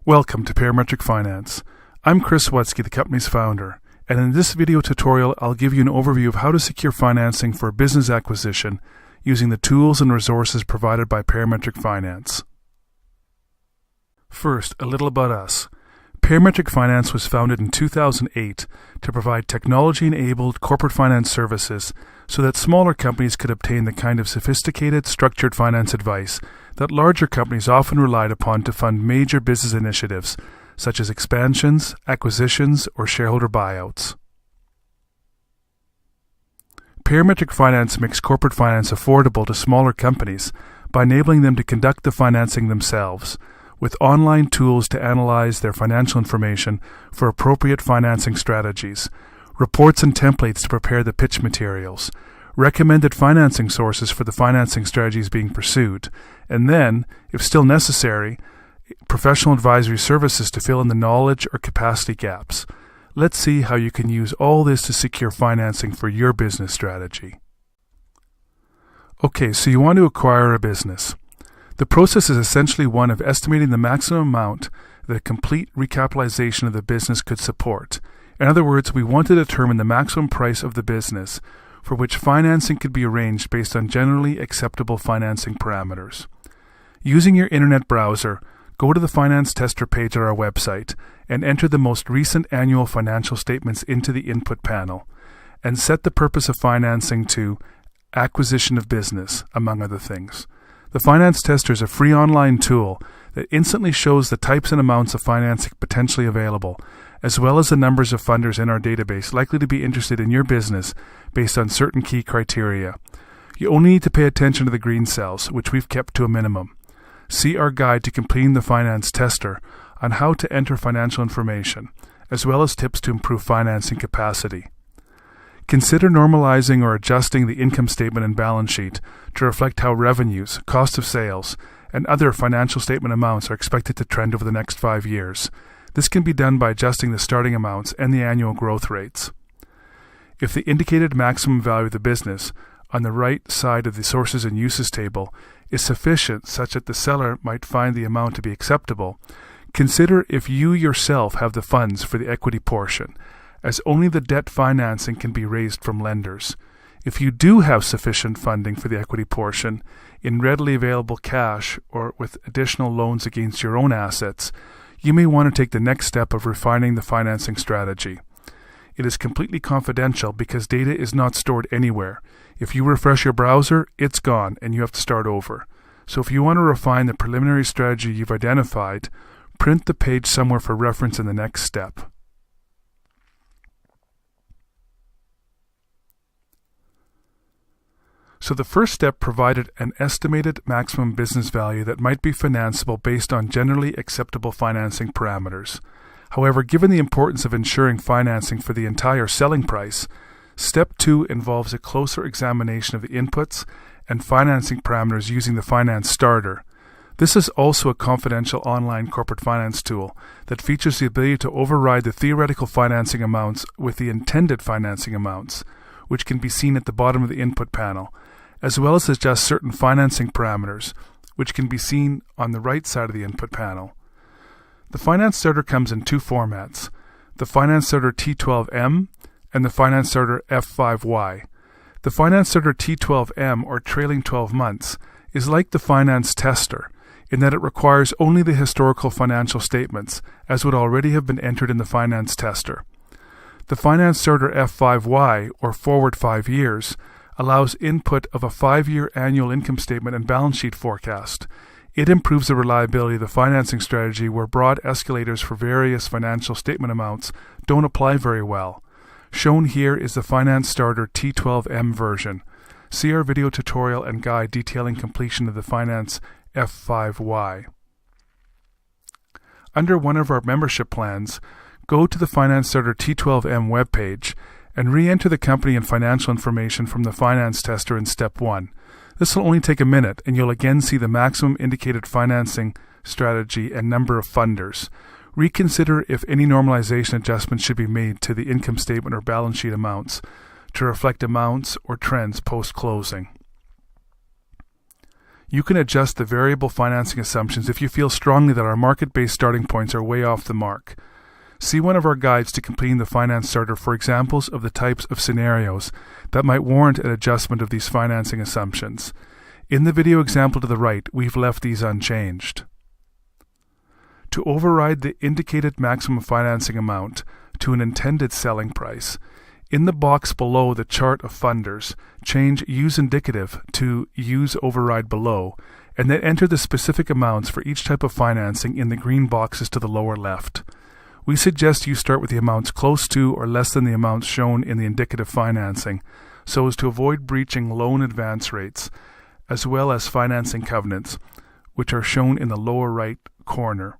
Welcome to Parametric Finance. I'm Chris Wutsky, the company's founder, and in this video tutorial I'll give you an overview of how to secure financing for a business acquisition using the tools and resources provided by Parametric Finance. First, a little about us. Parametric Finance was founded in 2008 to provide technology-enabled corporate finance services so that smaller companies could obtain the kind of sophisticated, structured finance advice that larger companies often relied upon to fund major business initiatives, such as expansions, acquisitions, or shareholder buyouts. Parametric Finance makes corporate finance affordable to smaller companies by enabling them to conduct the financing themselves, with online tools to analyze their financial information for appropriate financing strategies, reports and templates to prepare the pitch materials, recommended financing sources for the financing strategies being pursued, and then, if still necessary, professional advisory services to fill in the knowledge or capacity gaps. Let's see how you can use all this to secure financing for your business strategy. Okay, so you want to acquire a business. The process is essentially one of estimating the maximum amount that a complete recapitalization of the business could support. In other words, we want to determine the maximum price of the business for which financing could be arranged based on generally acceptable financing parameters. Using your internet browser, go to the Finance Tester page on our website and enter the most recent annual financial statements into the input panel, and set the purpose of financing to acquisition of business, among other things. The Finance Tester is a free online tool that instantly shows the types and amounts of financing potentially available, as well as the numbers of funders in our database likely to be interested in your business based on certain key criteria. You only need to pay attention to the green cells, which we've kept to a minimum. See our guide to completing the Finance Tester on how to enter financial information, as well as tips to improve financing capacity. Consider normalizing or adjusting the income statement and balance sheet to reflect how revenues, cost of sales, and other financial statement amounts are expected to trend over the next 5 years. This can be done by adjusting the starting amounts and the annual growth rates. If the indicated maximum value of the business on the right side of the sources and uses table is sufficient such that the seller might find the amount to be acceptable, consider if you yourself have the funds for the equity portion, as only the debt financing can be raised from lenders. If you do have sufficient funding for the equity portion, in readily available cash or with additional loans against your own assets, you may want to take the next step of refining the financing strategy. It is completely confidential because data is not stored anywhere. If you refresh your browser, it's gone and you have to start over. So if you want to refine the preliminary strategy you've identified, print the page somewhere for reference in the next step. So the first step provided an estimated maximum business value that might be financeable based on generally acceptable financing parameters. However, given the importance of ensuring financing for the entire selling price, Step 2 involves a closer examination of the inputs and financing parameters using the Finance Starter. This is also a confidential online corporate finance tool that features the ability to override the theoretical financing amounts with the intended financing amounts, which can be seen at the bottom of the input panel, as well as adjust certain financing parameters, which can be seen on the right side of the input panel. The Finance Starter comes in two formats, the Finance Starter T12M and the Finance Starter F5Y. The Finance Starter T12M, or trailing 12 months, is like the Finance Tester in that it requires only the historical financial statements, as would already have been entered in the Finance Tester. The Finance Starter F5Y, or forward 5 years, allows input of a 5-year annual income statement and balance sheet forecast. It improves the reliability of the financing strategy where broad escalators for various financial statement amounts don't apply very well. Shown here is the Finance Starter T12M version. See our video tutorial and guide detailing completion of the Finance F5Y. Under one of our membership plans, go to the Finance Starter T12M webpage and re-enter the company and financial information from the Finance Tester in Step 1. This will only take a minute, and you'll again see the maximum indicated financing strategy and number of funders. Reconsider if any normalization adjustments should be made to the income statement or balance sheet amounts to reflect amounts or trends post-closing. You can adjust the variable financing assumptions if you feel strongly that our market-based starting points are way off the mark. See one of our guides to completing the finance starter for examples of the types of scenarios that might warrant an adjustment of these financing assumptions. In the video example to the right, we've left these unchanged. To override the indicated maximum financing amount to an intended selling price, in the box below the chart of funders, change Use Indicative to Use Override below, and then enter the specific amounts for each type of financing in the green boxes to the lower left. We suggest you start with the amounts close to or less than the amounts shown in the indicative financing, so as to avoid breaching loan advance rates, as well as financing covenants, which are shown in the lower right corner.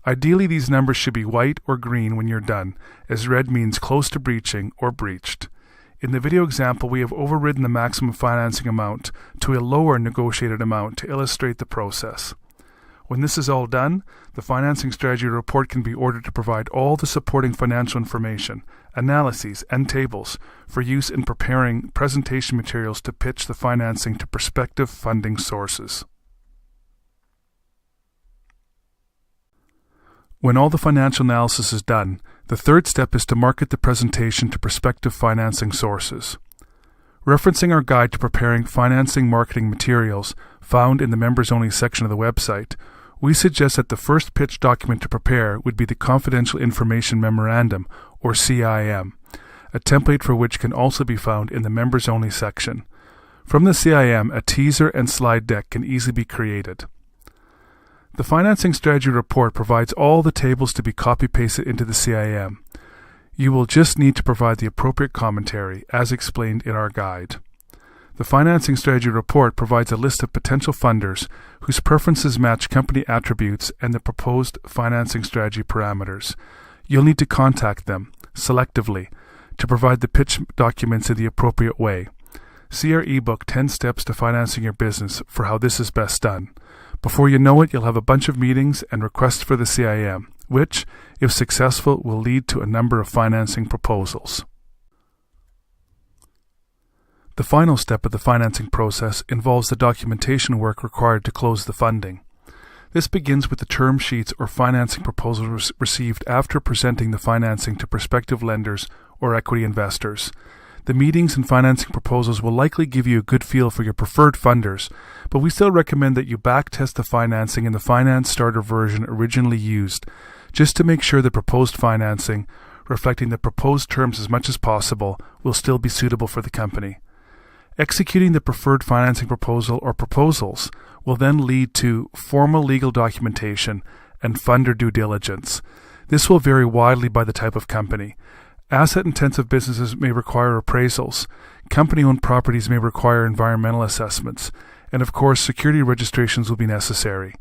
Ideally, these numbers should be white or green when you're done, as red means close to breaching or breached. In the video example, we have overridden the maximum financing amount to a lower negotiated amount to illustrate the process. When this is all done, the financing strategy report can be ordered to provide all the supporting financial information, analyses, and tables for use in preparing presentation materials to pitch the financing to prospective funding sources. When all the financial analysis is done, the third step is to market the presentation to prospective financing sources. Referencing our guide to preparing financing marketing materials found in the members-only section of the website, we suggest that the first pitch document to prepare would be the Confidential Information Memorandum, or CIM, a template for which can also be found in the members-only section. From the CIM, a teaser and slide deck can easily be created. The Financing Strategy Report provides all the tables to be copy-pasted into the CIM. You will just need to provide the appropriate commentary, as explained in our guide. The Financing Strategy Report provides a list of potential funders whose preferences match company attributes and the proposed financing strategy parameters. You'll need to contact them, selectively, to provide the pitch documents in the appropriate way. See our ebook 10 Steps to Financing Your Business for how this is best done. Before you know it, you'll have a bunch of meetings and requests for the CIM, which, if successful, will lead to a number of financing proposals. The final step of the financing process involves the documentation work required to close the funding. This begins with the term sheets or financing proposals received after presenting the financing to prospective lenders or equity investors. The meetings and financing proposals will likely give you a good feel for your preferred funders, but we still recommend that you backtest the financing in the finance starter version originally used, just to make sure the proposed financing, reflecting the proposed terms as much as possible, will still be suitable for the company. Executing the preferred financing proposal or proposals will then lead to formal legal documentation and funder due diligence. This will vary widely by the type of company. Asset-intensive businesses may require appraisals, company-owned properties may require environmental assessments, and of course security registrations will be necessary.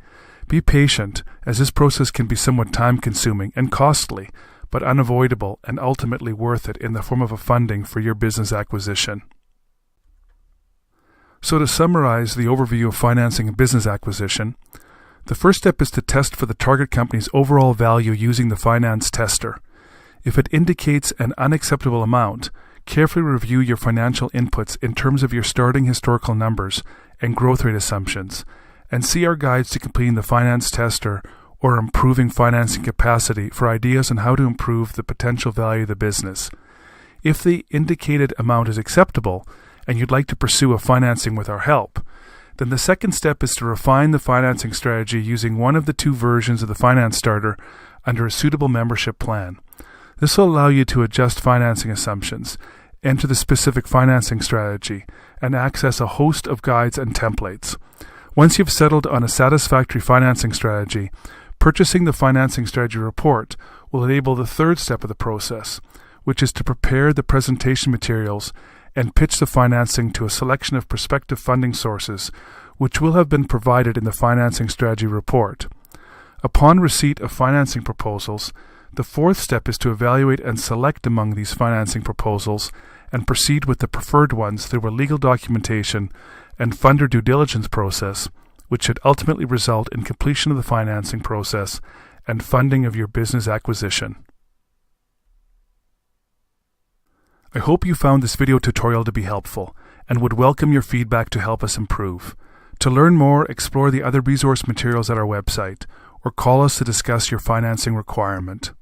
Be patient, as this process can be somewhat time-consuming and costly, but unavoidable and ultimately worth it in the form of a funding for your business acquisition. So to summarize the overview of financing and business acquisition, the first step is to test for the target company's overall value using the finance tester. If it indicates an unacceptable amount, carefully review your financial inputs in terms of your starting historical numbers and growth rate assumptions, and see our guides to completing the finance tester or improving financing capacity for ideas on how to improve the potential value of the business. If the indicated amount is acceptable, and you'd like to pursue a financing with our help, then the second step is to refine the financing strategy using one of the two versions of the finance starter under a suitable membership plan. This will allow you to adjust financing assumptions, enter the specific financing strategy, and access a host of guides and templates. Once you've settled on a satisfactory financing strategy, purchasing the financing strategy report will enable the third step of the process, which is to prepare the presentation materials and pitch the financing to a selection of prospective funding sources, which will have been provided in the financing strategy report. Upon receipt of financing proposals, the fourth step is to evaluate and select among these financing proposals and proceed with the preferred ones through a legal documentation and funder due diligence process, which should ultimately result in completion of the financing process and funding of your business acquisition. I hope you found this video tutorial to be helpful and would welcome your feedback to help us improve. To learn more, explore the other resource materials at our website, or call us to discuss your financing requirement.